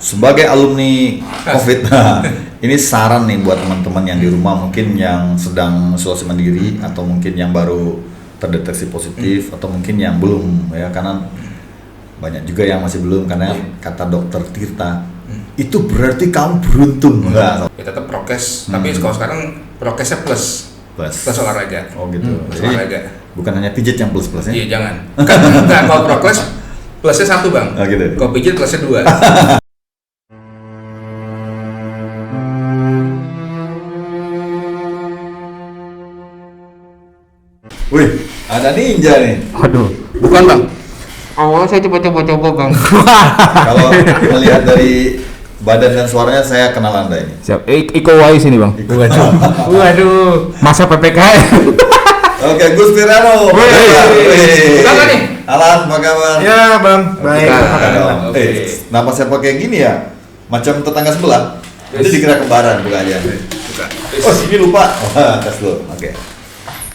Sebagai alumni COVID, ini saran nih buat teman-teman yang di rumah mungkin yang sedang isolasi mandiri atau mungkin yang baru terdeteksi positif atau mungkin yang belum ya, karena banyak juga yang masih belum karena kata dokter Tirta itu berarti kamu beruntung enggak? Ya tetap prokes, tapi kalau sekarang prokesnya plus olahraga. Oh gitu. Plus Jadi olahraga. bukan hanya pijit yang plus-plus ya? Iya jangan. Enggak, kalau prokes plusnya 1 bang. Oh gitu. Kalau pijit plusnya 2. Wih, ada ninja nih. Aduh. Bukan bang. Awalnya saya coba bang. Kalau melihat dari badan dan suaranya saya kenal Anda ini. Siap. Iko Wais ini bang. Waduh. Masa PPKM. Oke, Gus Firano. Bukan kan nih? Alan, apa kabar? Ya bang. Baik. Kenapa saya pakai gini ya? Macam tetangga sebelah. Itu dikira kembaran, bukan aja. Bukan. Oh, ini lupa. Wah, tes dulu. Oke.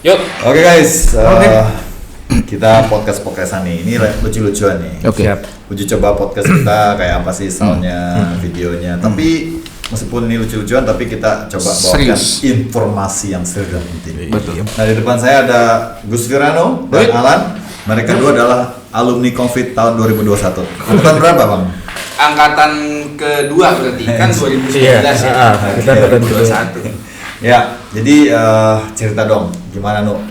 Yuk. Oke guys, kita podcastan nih. Ini lucu-lucuan nih. Oke. Uji coba podcast kita kayak apa sih soundnya, videonya. Tapi meskipun ini lucu-lucuan, tapi kita coba bawakan informasi yang serius dan penting. Betul. Nah di depan saya ada Gus Firano dan Alan. Mereka dua adalah alumni COVID tahun 2021. Angkatan berapa bang? Angkatan kedua berarti kan 2019 Iya. ya. Kita angkatan kedua. 21. Ya, jadi cerita dong, gimana Nu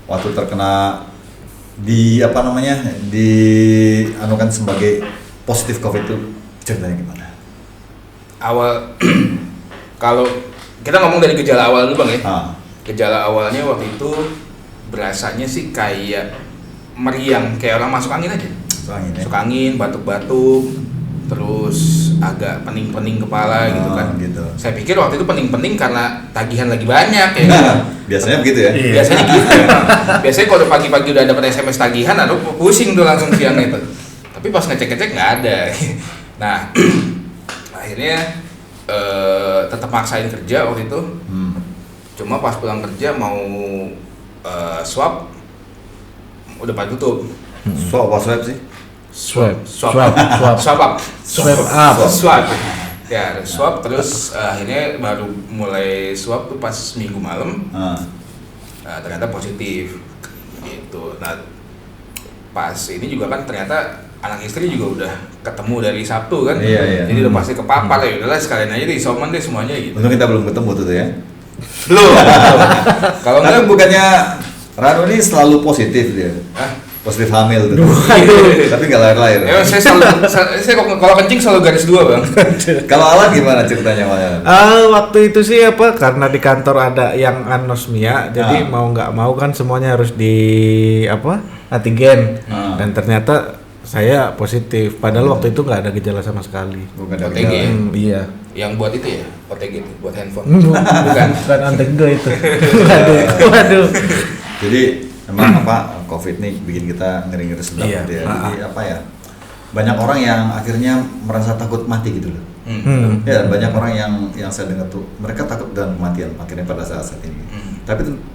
waktu terkena di apa namanya di anukan sebagai positif COVID itu, ceritanya gimana? Awal kalau kita ngomong dari gejala awal dulu bang ya. Gejala awalnya waktu itu berasanya sih kayak meriang, kayak orang masuk angin aja. Masuk angin, batuk-batuk, terus agak pening-pening kepala gitu kan. Gitu. Saya pikir waktu itu pening-pening karena tagihan lagi banyak ya. Biasanya begitu ya? Biasanya gitu. Biasanya kalau pagi-pagi udah dapat SMS tagihan, aduh pusing tuh langsung siang itu. Tapi pas ngecek-ngecek nggak ada. Nah, akhirnya tetap maksain kerja waktu itu. Cuma pas pulang kerja mau swab, udah pada tutup. Swab apa swab sih? Swab. Ya, swab terus akhirnya baru mulai swab tuh pas minggu malam. Ternyata positif gitu. Nah, pas ini juga kan ternyata anak istri juga udah ketemu dari Sabtu kan. Iya. Jadi udah pasti kepapar ya. Udahlah sekalian aja diisoman deh semuanya gitu. Untung kita belum ketemu tuh ya. Belum. Kalau Tapi enggak bukannya Rano ini selalu positif dia. Positif hamil tuh. Tapi nggak lahir-lahir. ya, saya kalau kencing selalu garis 2 bang. Kalau Alan gimana ceritanya Alan? Waktu itu sih apa? Karena di kantor ada yang anosmia, jadi mau nggak mau kan semuanya harus di antigen. Dan ternyata saya positif. Padahal waktu itu nggak ada gejala sama sekali. Bukan ada OTG. gejala. Iya. Yang buat itu ya, OTG itu buat handphone. Bukan antigen itu. Waduh. Jadi emang COVID nih bikin kita ngeri-ngeri sedap Iya. gitu ya. Jadi apa ya? Banyak orang yang akhirnya merasa takut mati gitu loh. Ya banyak orang yang saya dengar tuh mereka takut dengan kematian akhirnya pada saat ini.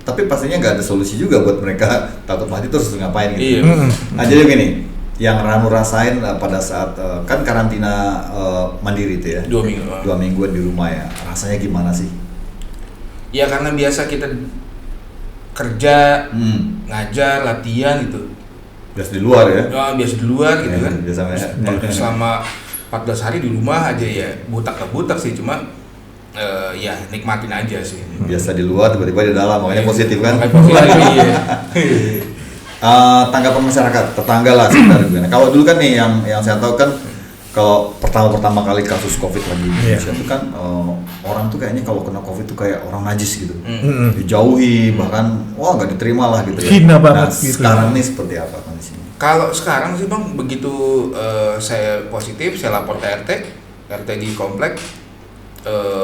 Tapi pastinya nggak ada solusi juga buat mereka takut mati terus ngapain gitu. Iya. Nah jadi begini, yang Ranu rasain pada saat kan karantina mandiri itu ya. 2 minggu. 2 mingguan di rumah ya. Rasanya gimana sih? Ya karena biasa kita kerja, ngajar, latihan gitu. Biasa di luar ya? Biasa di luar gitu kan. Biasa Selama 14 hari di rumah aja ya, butak sih, cuma ya nikmatin aja sih. Biasa di luar, tiba-tiba di dalam, makanya positif kan? Iya. Tanggapan masyarakat, tetangga lah sekitar gimana? Kalau dulu kan nih yang saya tahu kan kalau pertama kali kasus COVID lagi di Indonesia itu kan orang tuh kayaknya kalau kena COVID tuh kayak orang najis gitu, dijauhi bahkan nggak diterima lah gitu. Hina Nah, banget gitu. sekarang nih seperti apa kondisinya? Kalau sekarang sih bang, begitu saya positif, saya lapor ke RT di komplek,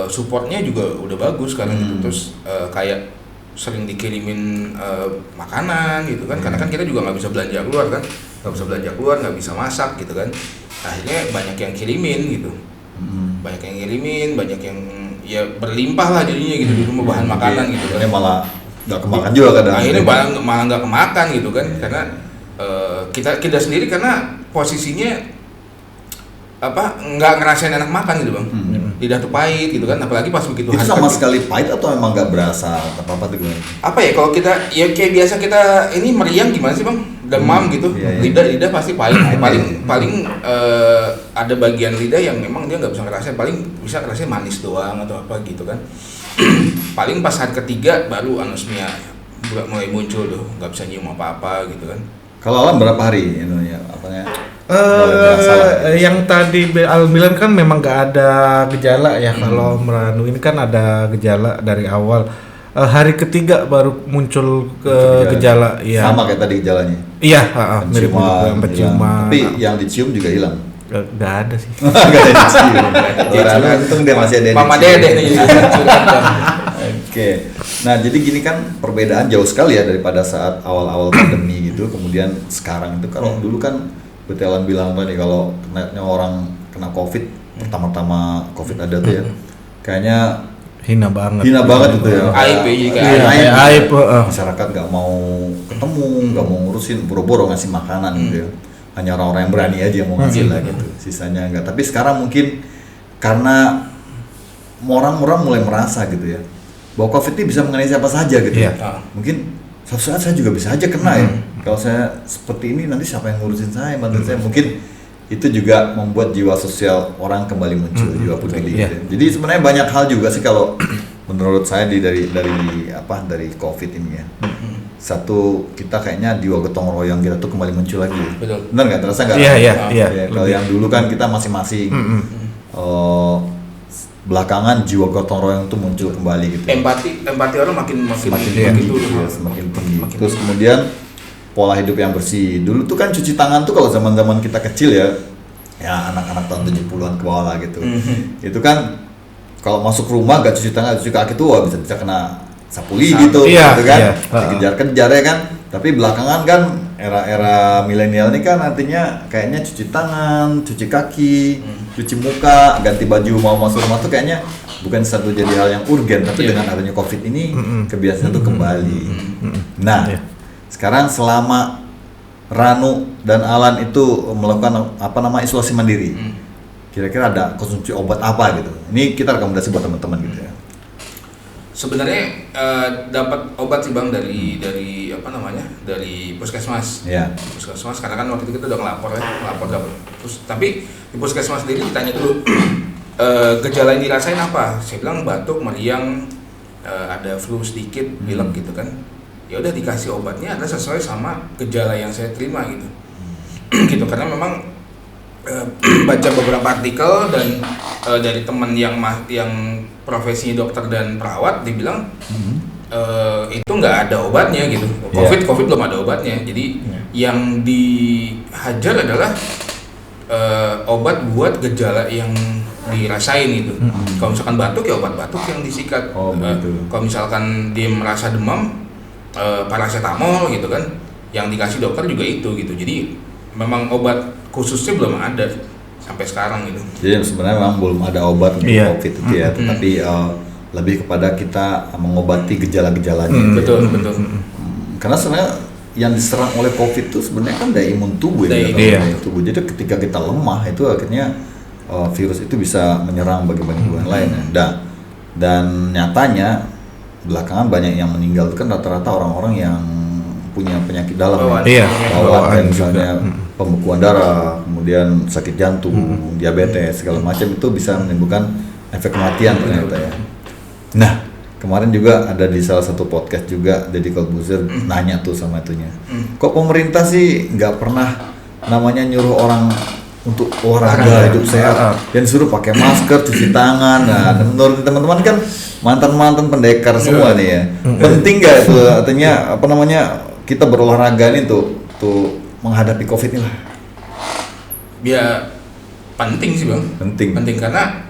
supportnya juga udah bagus sekarang gitu. Terus kayak sering dikirimin makanan gitu kan, karena kan kita juga nggak bisa belanja keluar kan, nggak bisa masak gitu kan. Akhirnya banyak yang kirimin gitu, banyak yang ya berlimpah lah jadinya gitu di rumah bahan makanan gitu kan. Ini malah nggak kemakan juga kadang. Akhirnya malah nggak kemakan gitu kan, karena kita sendiri karena posisinya nggak ngerasain enak makan gitu bang. Lidah tuh pahit gitu kan, apalagi pas begitu Itu hari sama ketiga. sekali pahit atau emang nggak berasa apa-apa tuh gimana? Apa ya kalau kita ya kayak biasa kita ini meriang gimana sih bang, demam gitu, Iya, iya. lidah pasti pahit. paling ada bagian lidah yang memang dia nggak bisa ngerasain, paling bisa ngerasain manis doang atau apa gitu kan. Paling pas hari ketiga baru anosmia mulai muncul tuh, nggak bisa nyium apa-apa gitu kan. Kalau Alan berapa hari ini ya apanya? Mulai berasa lah. Yang tadi Al bilang kan memang nggak ada gejala ya. Kalau Meranu ini kan ada gejala dari awal. Hari ketiga baru muncul gejala. Iya. Sama kayak tadi gejalanya. Iya, mirip Penciuman, penciuman. tapi yang dicium juga hilang. Nggak ada sih. Gak ada yang dicium. Lalu untung dia masih ada yang Mama dicium. Dede nih. Oke, nah jadi gini kan perbedaan jauh sekali ya daripada saat awal-awal pandemi gitu, kemudian sekarang itu kalau dulu kan Betelan bilang tadi kalau orang kena COVID pertama-tama COVID ada tuh ya, kayaknya Hina banget itu ya. Aib ya, jadi kayak Iya, aib. Masyarakat nggak mau ketemu, nggak mau ngurusin, boro-boro ngasih makanan gitu ya. Hanya orang-orang yang berani aja yang mau ngasih lah gitu, sisanya enggak. Tapi sekarang mungkin karena orang-orang mulai merasa gitu ya, bahwa COVID ini bisa mengenai siapa saja gitu. Iya. Mungkin suatu saat saya juga bisa aja kena ya. Kalau saya seperti ini nanti siapa yang ngurusin saya, bantuin saya. Mungkin itu juga membuat jiwa sosial orang kembali muncul, jiwa peduli. Iya. Gitu. Jadi sebenarnya banyak hal juga sih kalau menurut saya dari COVID ini ya. Satu, kita kayaknya jiwa gotong royong kita tuh kembali muncul lagi. Betul. Benar nggak? Terasa nggak? Iya. Ya, kalau yang dulu kan kita masing-masing. Belakangan jiwa gotong royong itu muncul kembali gitu. Empati orang makin Tinggi, ya, semakin tinggi. Terus kemudian pola hidup yang bersih. Dulu tuh kan cuci tangan tuh kalau zaman-zaman kita kecil ya anak-anak tahun 70-an ke bawah lah gitu. Itu kan kalau masuk rumah gak cuci tangan, cuci kaki tuh wah bisa kena sapu lidi gitu, Iya, gitu kan. iya. Dikejar-kejar ya kan. Tapi belakangan kan era milenial ini kan artinya kayaknya cuci tangan, cuci kaki, cuci muka, ganti baju mau masuk rumah tuh kayaknya bukan satu jadi hal yang urgen, tapi dengan adanya COVID ini kebiasaan itu kembali. Nah, sekarang selama Ranu dan Alan itu melakukan isolasi mandiri, kira-kira ada konsumsi obat apa gitu? Ini kita rekomendasi buat teman-teman gitu ya. Sebenarnya dapat obat sih bang dari puskesmas. Iya. Puskesmas karena kan waktu itu kita udah ngelapor dapat. Terus tapi di puskesmas sendiri ditanya dulu gejala yang dirasain apa? Saya bilang batuk, meriang, ada flu sedikit, pilek gitu kan. Ya udah dikasih obatnya ada sesuai sama gejala yang saya terima gitu. Gitu karena memang baca beberapa artikel dan dari teman yang profesinya dokter dan perawat dibilang itu nggak ada obatnya gitu. COVID belum ada obatnya. Jadi yang dihajar adalah obat buat gejala yang dirasain gitu. Kalau misalkan batuk ya obat batuk yang disikat. Kalau misalkan dia merasa demam paracetamol gitu kan. Yang dikasih dokter juga itu gitu. Jadi memang obat khususnya belum ada sampai sekarang gitu. Jadi sebenarnya memang belum ada obat untuk COVID itu ya, tetapi lebih kepada kita mengobati gejala-gejalanya. Betul. Karena sebenarnya yang diserang oleh COVID itu sebenarnya kan daya imun tubuh ya. Daya tubuh. Jadi ketika kita lemah itu akhirnya virus itu bisa menyerang bagian-bagian tubuh yang lain. Dan nyatanya belakangan banyak yang meninggal itu kan rata-rata orang-orang yang punya penyakit dalam, bawaan kayak misalnya pembekuan darah, kemudian sakit jantung, diabetes segala macam itu bisa menimbulkan efek kematian ternyata ya. Nah, kemarin juga ada di salah satu podcast juga Deddy Corbuzier nanya tuh sama itunya. Kok pemerintah sih nggak pernah namanya nyuruh orang untuk olahraga hidup sehat dan suruh pakai masker, cuci tangan. Nah, menurut teman-teman kan mantan pendekar semua nih ya. Penting nggak itu artinya kita berolahraga ini tuh menghadapi COVID ini lah. Ya penting sih bang. Penting karena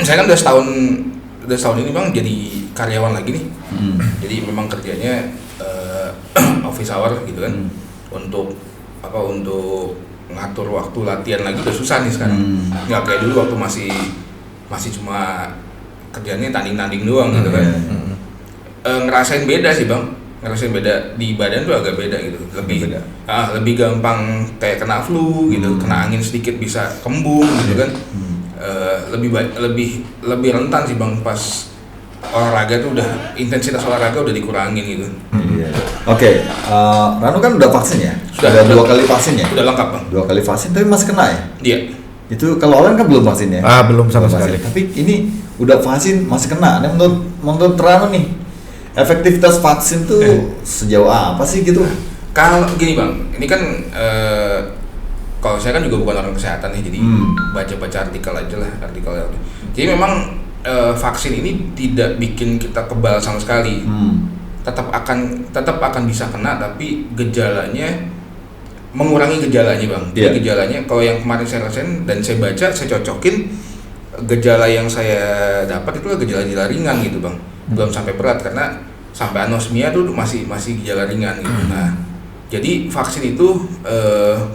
saya kan udah setahun ini bang jadi karyawan lagi nih. Jadi memang kerjanya office hour gitu kan. Untuk ngatur waktu latihan lagi udah susah nih sekarang. Nggak kayak dulu waktu masih cuma kerjanya tanding doang gitu kan. Ngerasain beda sih bang. ngerasain beda di badan tuh agak beda gitu, lebih Beda. lebih gampang kayak kena flu gitu, kena angin sedikit bisa kembung gitu kan. Lebih rentan sih Bang pas olahraga tuh udah intensitas olahraga udah dikurangin gitu. Iya. Oke, Ranu kan udah vaksin ya? Sudah. 2 kali vaksin ya? Udah lengkap Bang. 2 kali vaksin tapi masih kena ya? Iya. Itu kalau Alan kan belum vaksin ya? Belum sama Belum sekali. vaksin. Tapi ini udah vaksin masih kena. Nah, menurut Ranu nih, efektivitas vaksin tuh sejauh apa sih gitu? Kalau gini Bang, ini kan kalau saya kan juga bukan orang kesehatan ya, jadi baca-baca artikel aja lah, Jadi memang vaksin ini tidak bikin kita kebal sama sekali. Tetap akan bisa kena, tapi gejalanya mengurangi gejalanya Bang. Jadi gejalanya kalau yang kemarin saya rasain dan saya baca, saya cocokin gejala yang saya dapat itu gejala ringan gitu Bang. Belum sampai berat karena sampai anosmia tuh masih gejala ringan gitu. Nah, jadi vaksin itu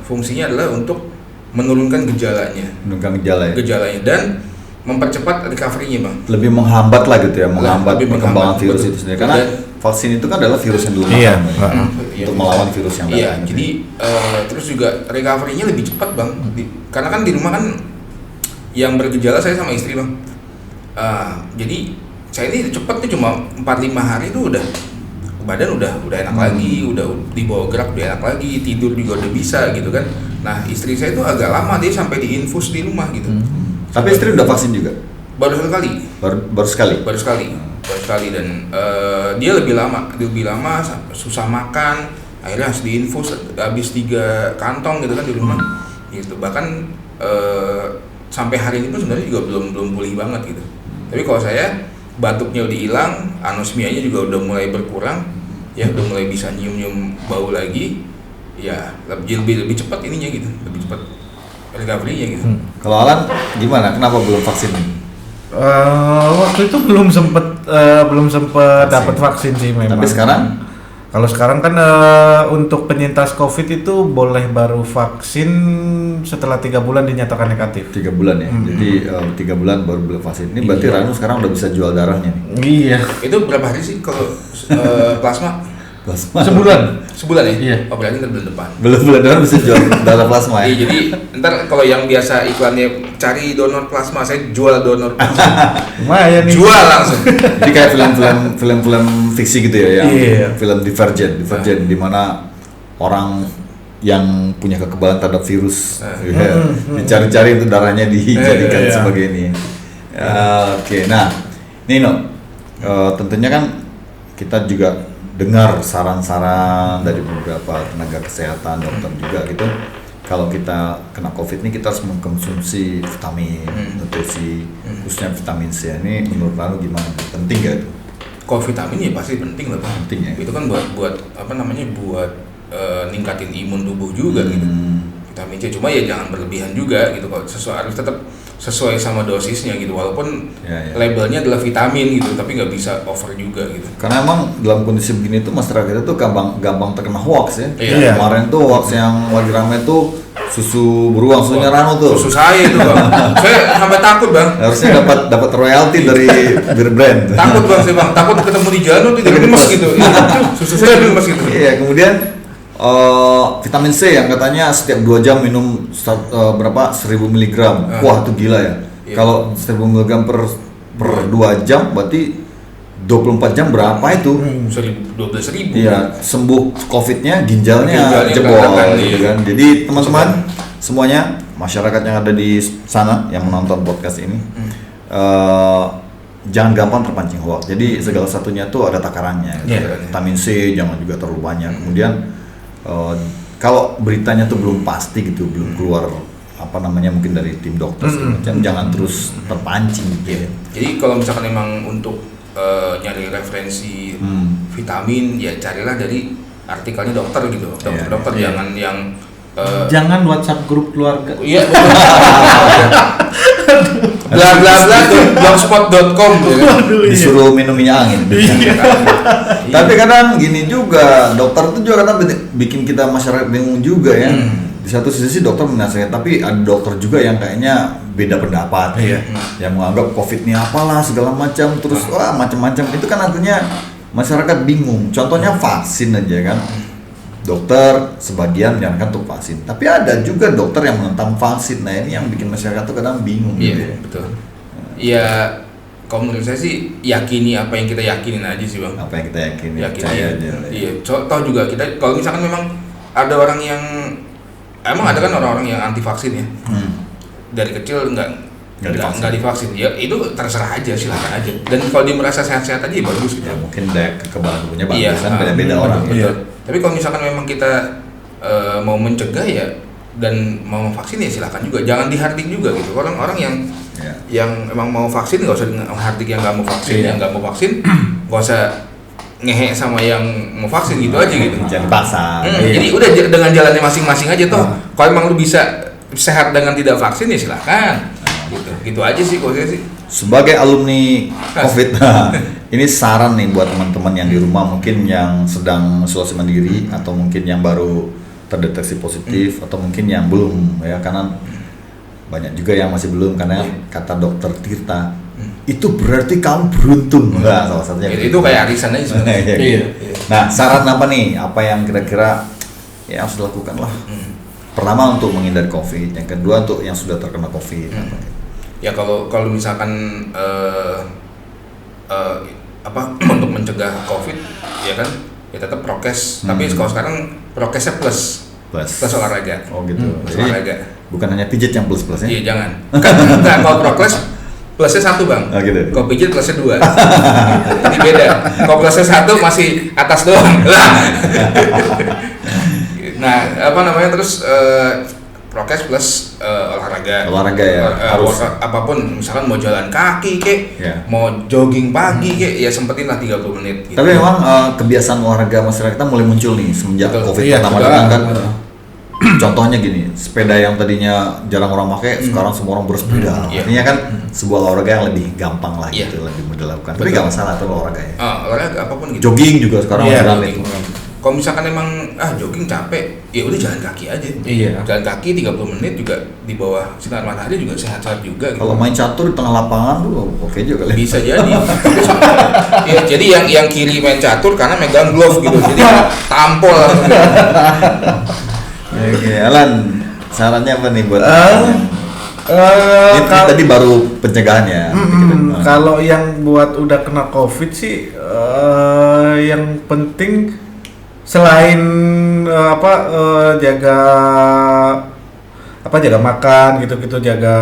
fungsinya adalah untuk menurunkan gejalanya. Menurunkan gejalanya Dan mempercepat recovery-nya Bang. Lebih menghambat lah gitu ya, menghambat lebih perkembangan menghambat, virus betul. itu sendiri. Karena vaksin itu kan adalah virus yang dulu Iya. untuk melawan virus yang Iya, datang. jadi terus juga recovery-nya lebih cepat Bang. Karena kan di rumah kan yang bergejala saya sama istri Bang. Jadi saya ini cepat tuh cuma 4-5 hari tuh udah badan udah enak lagi, udah dibawa gerak udah enak lagi, tidur juga udah bisa gitu kan. Nah istri saya tuh agak lama, dia sampai diinfus di rumah gitu. Tapi istri udah vaksin juga? Baru sekali. Baru sekali? Baru sekali dan dia lebih lama, susah makan, akhirnya harus diinfus habis 3 kantong gitu kan di rumah. Gitu. Bahkan sampai hari ini pun sebenarnya juga belum pulih banget gitu. Tapi kalau saya batuknya udah hilang, anosmianya juga udah mulai berkurang, ya udah mulai bisa nyium bau lagi, ya lebih cepat ininya gitu, lebih cepat recovery-nya gitu. Kalau Alan gimana? Kenapa belum vaksin? Waktu itu belum sempet dapat vaksin sih memang. Tapi sekarang? Kalau sekarang kan untuk penyintas COVID itu boleh baru vaksin setelah 3 bulan dinyatakan negatif. 3 bulan ya. Jadi 3 bulan baru boleh vaksin. Ini berarti Ranu sekarang udah bisa jual darahnya nih. Iya. Itu berapa hari sih kalau plasma? Plasma. Sebulan ya? Iya. Oh berarti ntar bulan depan. Belum darah bisa jual darah plasma ya. Iya, jadi ntar kalau yang biasa iklannya cari donor plasma, saya jual donor plasma. Lumayan nih. Jual langsung. Jadi kayak film-film fiksi gitu ya, yang Iya. film Divergent di mana orang yang punya kekebalan terhadap virus dicari-cari itu darahnya dijadikan Iya. sebagai ini. Oke, nah Nino, tentunya kan kita juga dengar saran-saran dari beberapa tenaga kesehatan, dokter juga gitu. Kalau kita kena COVID ini kita harus mengkonsumsi vitamin, nutrisi, khususnya vitamin C. Ini menurut Ranu gimana? Penting gak itu? Kalau vitamin ya pasti penting lah Bang. Penting ya? Itu kan buat apa namanya, buat ningkatin imun tubuh juga gitu. Vitamin C, cuma ya jangan berlebihan juga gitu. Kalau harus tetap sesuai sama dosisnya gitu, walaupun labelnya adalah vitamin gitu, tapi nggak bisa over juga gitu. Karena emang dalam kondisi begini tuh masyarakat itu gampang terkena hoax ya. Iya. Kemarin tuh hoax yang lagi rame tuh susu beruang, susunya Ranu tuh. Susu saya itu Bang. Saya sampai takut Bang. Harusnya dapat royalti dari bir brand. Takut Bang, saya Bang. Takut ketemu di jalan tuh jadi lemes gitu. Susu saya lemes gitu. Iya, kemudian vitamin C yang katanya setiap 2 jam minum 1000 mg. Wah, itu gila ya. Iya. Kalau 1000 mg per 2 jam berarti 24 jam berapa itu? 12.000. Iya, sembuh COVID-nya, ginjalnya Ginjalnya jebol berantakan, gitu iya. kan. Jadi teman-teman semuanya, masyarakat yang ada di sana yang menonton podcast ini, jangan gampang terpancing hoax. Jadi segala satunya tuh ada takarannya. Iya. Vitamin C jangan juga terlalu banyak. Kemudian kalau beritanya tuh belum pasti gitu, belum keluar apa namanya mungkin dari tim dokter segala macam, jangan terus terpancing gitu. Iya. Jadi kalau misalkan emang untuk nyari referensi vitamin, ya carilah dari artikelnya dokter gitu. Dokter Iya. jangan yang Jangan WhatsApp grup keluarga. iya bla bla bla blogspot.com gitu kan. Disuruh minum minyak angin. Tapi kadang gini juga, dokter itu juga kadang bikin kita masyarakat bingung juga ya. Di satu sisi dokter menasihati, tapi ada dokter juga yang kayaknya beda pendapat, yang menganggap COVID ini apalah segala macam, terus wah macam-macam. Itu kan artinya masyarakat bingung. Contohnya vaksin aja kan. Dokter sebagian menyarankan untuk vaksin, tapi ada juga dokter yang menentang vaksin. Nah ini yang bikin masyarakat tuh kadang bingung. Iya, gitu ya. betul. Ya, kalau menurut saya sih yakini apa yang kita yakinin aja sih bang. Apa yang kita yakini, Yakini percaya ya. aja. Iya, toh juga kita kalau misalkan memang ada orang yang emang ada kan orang-orang yang anti vaksin ya. Dari kecil nggak divaksin. Ya itu terserah aja, silakan aja. Dan kalau dia merasa sehat-sehat aja ya bagus gitu. Ya mungkin daya kekebalan tubuhnya bagus Iya, kan beda-beda orang. betul. Tapi kalau misalkan memang kita mau mencegah ya dan mau vaksin ya silakan juga. Jangan dihardik juga gitu. Orang-orang yang emang mau vaksin nggak usah hardik yang nggak mau vaksin, yang nggak mau vaksin nggak usah ngehe sama yang mau vaksin gitu aja gitu. Jangan paksa. Jadi udah dengan jalannya masing-masing aja toh. Kalau emang lu bisa sehat dengan tidak vaksin ya silakan. Gitu aja sih kalau saya sih. Sebagai alumni COVID, ini saran nih buat teman-teman yang di rumah mungkin yang sedang isolasi mandiri atau mungkin yang baru terdeteksi positif atau mungkin yang belum ya, karena banyak juga yang masih belum karena kata dokter Tirta itu berarti kamu beruntung. Nah, salah satunya Itu kayak arisan aja sebenarnya. Iya. Nah, saran apa nih? Apa yang kira-kira ya harus dilakukan lah? Pertama untuk menghindari COVID, yang kedua untuk yang sudah terkena COVID. Ya kalau misalkan untuk mencegah COVID ya kan ya tetap prokes. Tapi kalau sekarang prokesnya plus olahraga. Oh gitu. Plus olahraga. Bukan hanya pijit yang plus-plusnya. Iya jangan. Kan kalau prokes plusnya 1 bang. Oh gitu. Kalau pijit plusnya 2. Ini beda. Kalau plusnya 1 masih atas doang. Nah terus prokes plus olahraga ya harus apapun, misalkan mau jalan kaki mau jogging pagi ya sempetin lah 30 menit gitu. Tapi memang kebiasaan olahraga masyarakat kita mulai muncul nih semenjak COVID pertama datang kan. Contohnya gini, sepeda yang tadinya jarang orang pakai sekarang semua orang bersepeda. Artinya kan sebuah olahraga yang lebih gampang lah gitu, lebih mudah dilakukan. Tapi nggak masalah tuh olahraga ya. Olahraga apapun gitu. Jogging juga sekarang rame itu. Kalau misalkan emang jogging capek, ya udah jalan kaki aja. Iya. Jalan kaki 30 menit juga di bawah sinar matahari juga sehat-sehat juga gitu. Kalau main catur di tengah lapangan tuh oke juga kali. Bisa jadi. Ya, jadi yang kiri main catur karena megang glove gitu. Jadi tampol langsung. Oke, Alan, sarannya apa nih buat ini tadi baru pencegahan ya. Kalau yang buat udah kena COVID sih yang penting selain jaga makan gitu-gitu, jaga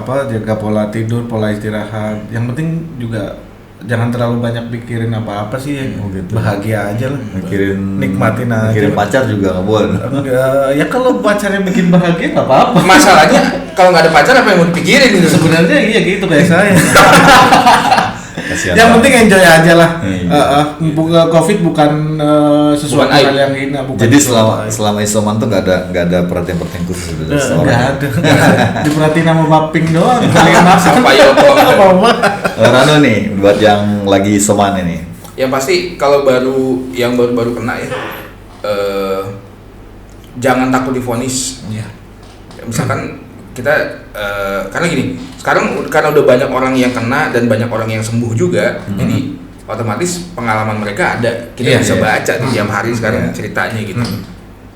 pola tidur, pola istirahat. Yang penting juga jangan terlalu banyak pikirin apa-apa sih, gitu. Bahagia aja lah. Nikmatin aja. Mikirin pacar juga nggak boleh. Ya kalau pacarnya bikin bahagia nggak apa-apa. Masalahnya kalau nggak ada pacar apa yang mau dipikirin gitu. Sebenarnya iya gitu kayak saya. Kasihan Yang banget. penting enjoy aja lah. COVID bukan sesuatu Bukan aib. hal yang hina. Bukan Jadi sesuatu aib. selama isoman tuh nggak ada perhatian khusus dari Nggak seorang. ada. Diperhatiin sama Baping doang. Kalian masak. Sama Yoko. Apa-apa. Rano nih buat yang lagi isoman ini. Yang pasti kalau yang baru kena ya, jangan takut divonis. Iya. Misalkan kita karena gini, sekarang karena udah banyak orang yang kena dan banyak orang yang sembuh juga, jadi otomatis pengalaman mereka ada, kita bisa baca di tiap hari sekarang ceritanya gitu.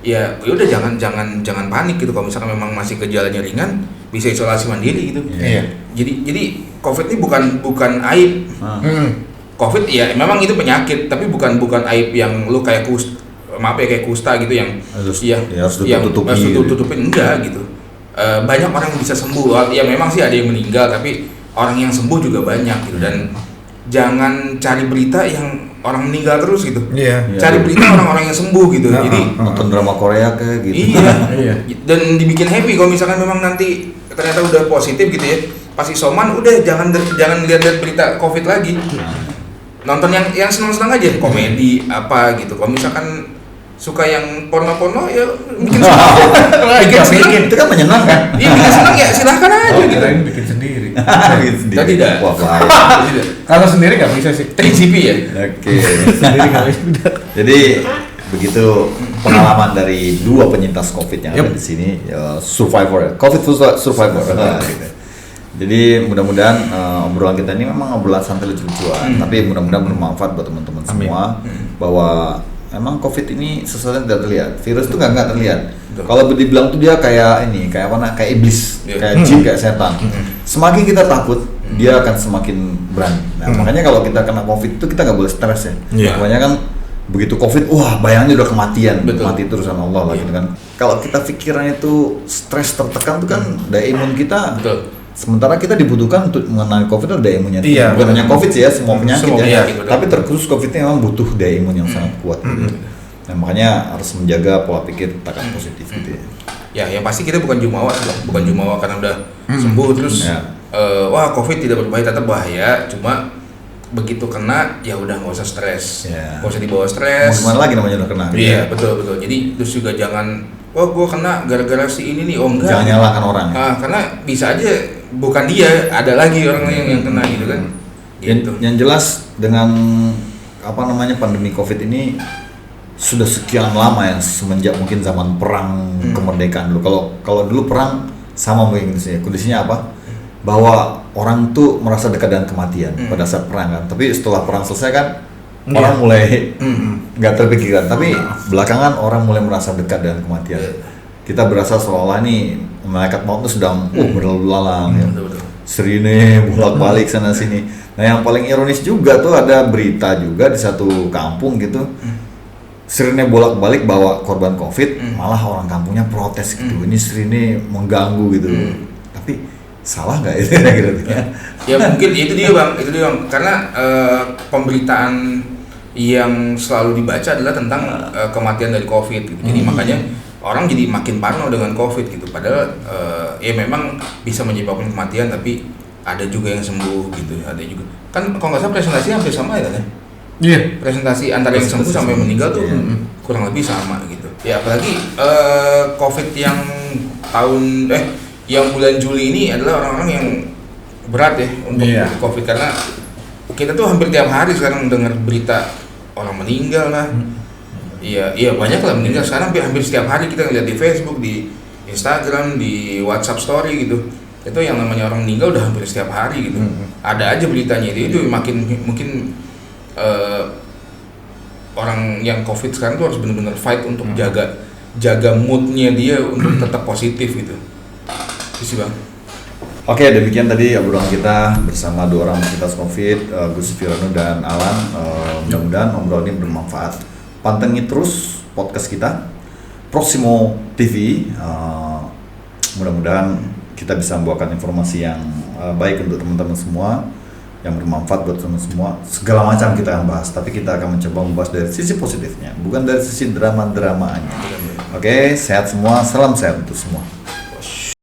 Ya udah jangan panik gitu. Kalau misalkan memang masih gejalanya ringan, bisa isolasi mandiri gitu. Iya. Jadi COVID ini bukan aib. COVID ya memang itu penyakit, tapi bukan aib yang lu kayak kayak kusta gitu yang harus tutupin enggak gitu. Banyak orang yang bisa sembuh. Ya memang sih ada yang meninggal, tapi orang yang sembuh juga banyak gitu. Dan jangan cari berita yang orang meninggal terus gitu. Iya. Cari berita orang-orang yang sembuh gitu. Jadi nonton drama Korea kayak gitu. iya. Dan dibikin happy kalau misalkan memang nanti ternyata udah positif gitu ya. Pas isoman udah jangan lihat berita COVID lagi. Nonton yang senang-senang aja, komedi apa gitu. Kalau misalkan suka yang porno ya bikin senang. Itu kan menyenangkan. Iya bikin senang ya silahkan aja gitu. Bikin sendiri. Tadi tidak. Wah, bahaya. Kalau sendiri nggak bisa sih. 3GP ya. Oke. Sendiri nggak bisa. Jadi begitu pengalaman dari dua penyintas COVID yang ada di sini, survivor, COVID survivor. Gitu. Jadi mudah-mudahan obrolan kita ini memang obrolan santai lucu-lucuan, tapi mudah-mudahan bermanfaat buat teman-teman semua bahwa memang COVID ini sesuatu yang tidak terlihat. Virus itu nggak terlihat. Kalau dibilang tuh dia kayak ini, kayak apa? Kayak iblis, kayak jin, kayak setan. Semakin kita takut, dia akan semakin berani. Nah, makanya kalau kita kena COVID itu kita nggak boleh stres ya. Makanya kan begitu COVID, wah bayangnya udah kematian, mati terus sama Allah lah gitu kan. Kalau kita pikirannya itu stres tertekan tuh kan daya imun kita. Sementara kita dibutuhkan untuk mengenali COVID itu daya imunnya. Bukan hanya COVID sih ya, semua penyakit ya. Tapi terkhusus COVID ini memang butuh daya imun yang sangat kuat gitu. Nah, makanya harus menjaga pola pikir takkan positif gitu ya. Ya, yang pasti kita bukan jumawa karena udah sembuh terus. Wah, COVID tidak berbahaya, tetap bahaya. Cuma begitu kena ya udah nggak usah stres, nggak usah dibawa stres. Mau gimana lagi namanya udah kena? Iya, betul. Jadi terus juga jangan, wah gue kena gara-gara si ini nih, oh enggak. Jangan nyalakan orang. Karena bisa aja bukan dia, ada lagi orang lain yang kena gitu kan. Gitu. Yang jelas dengan pandemi COVID ini sudah sekian lama ya, semenjak mungkin zaman perang kemerdekaan dulu. Kalau dulu perang sama mungkin kondisinya apa? Bahwa orang tuh merasa dekat dengan kematian pada saat perang kan. Tapi setelah perang selesai kan orang mulai nggak terpikirkan. Tapi belakangan orang mulai merasa dekat dengan kematian. Kita berasa seolah-olah nih malaikat maut itu sedang berlalu lalang ya. Serine bolak-balik sana sini. Nah, yang paling ironis juga tuh ada berita juga di satu kampung gitu. Sirine bolak-balik bawa korban COVID, malah orang kampungnya protes gitu. Ini sirine mengganggu gitu. Tapi salah nggak itu gitu ya? Ya mungkin itu dia bang. Karena pemberitaan yang selalu dibaca adalah tentang kematian dari COVID gitu. Jadi makanya orang jadi makin parno dengan COVID gitu. Padahal ya memang bisa menyebabkan kematian, tapi ada juga yang sembuh gitu. Ada juga. Kan kalau nggak salah presentasinya hampir sama ya kan? Iya. Presentasi antara yang sembuh sampai meninggal tuh kurang lebih sama gitu. Ya apalagi COVID yang yang bulan Juli ini adalah orang-orang yang berat ya untuk COVID, karena kita tuh hampir tiap hari sekarang dengar berita orang meninggal lah. Iya banyak lah meninggal sekarang, hampir setiap hari kita ngeliat di Facebook, di Instagram, di WhatsApp story gitu. Itu yang namanya orang meninggal udah hampir setiap hari gitu. Ada aja beritanya itu mungkin orang yang COVID sekarang tuh harus benar-benar fight untuk jaga moodnya dia untuk tetap positif gitu. Isi bang. Oke, demikian tadi obrolan kita bersama dua orang penyintas COVID, Gus Firano dan Alan. Mudah-mudahan obrolan ini bermanfaat. Pantengin terus podcast kita, Proximo TV. Mudah-mudahan kita bisa membawakan informasi yang baik untuk teman-teman semua, yang bermanfaat buat teman semua. Segala macam kita akan bahas, tapi kita akan mencoba membahas dari sisi positifnya, bukan dari sisi drama-dramaannya. Oke, sehat semua, salam sehat untuk semua.